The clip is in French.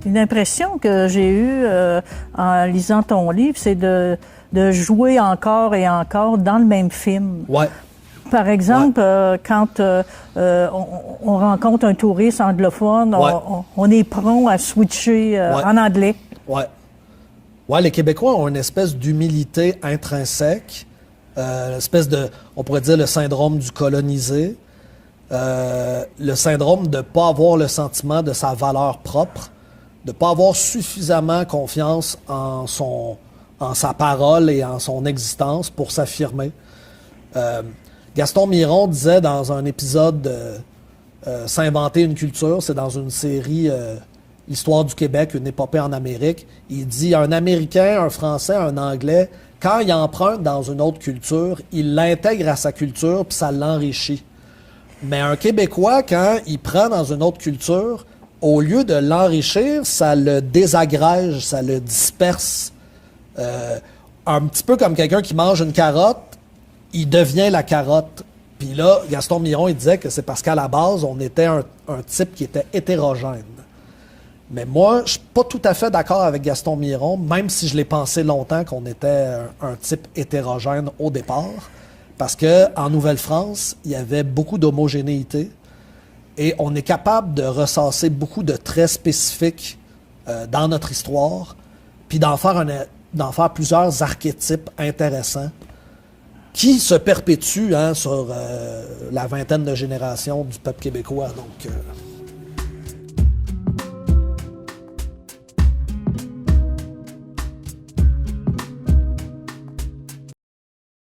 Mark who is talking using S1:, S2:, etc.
S1: Une impression que j'ai eue en lisant ton livre, c'est de jouer encore et encore dans le même film.
S2: Ouais.
S1: Par exemple, quand on rencontre un touriste anglophone, on est prompt à switcher en anglais.
S2: Ouais. Ouais, les Québécois ont une espèce d'humilité intrinsèque, espèce de, on pourrait dire, le syndrome du colonisé, le syndrome de ne pas avoir le sentiment de sa valeur propre, de ne pas avoir suffisamment confiance en sa parole et en son existence pour s'affirmer. Gaston Miron disait dans un épisode de S'inventer une culture, c'est dans une série L'histoire du Québec, une épopée en Amérique. Il dit un Américain, un Français, un Anglais, quand il emprunte dans une autre culture, il l'intègre à sa culture puis ça l'enrichit. Mais un Québécois, quand il prend dans une autre culture, au lieu de l'enrichir, ça le désagrège, ça le disperse. Un petit peu comme quelqu'un qui mange une carotte, il devient la carotte. Puis là, Gaston Miron, il disait que c'est parce qu'à la base, on était un type qui était hétérogène. Mais moi, je suis pas tout à fait d'accord avec Gaston Miron, même si je l'ai pensé longtemps qu'on était un type hétérogène au départ. Parce qu'en Nouvelle-France, il y avait beaucoup d'homogénéité et on est capable de ressasser beaucoup de traits spécifiques dans notre histoire, puis d'en faire plusieurs archétypes intéressants qui se perpétuent sur la vingtaine de générations du peuple québécois. Donc,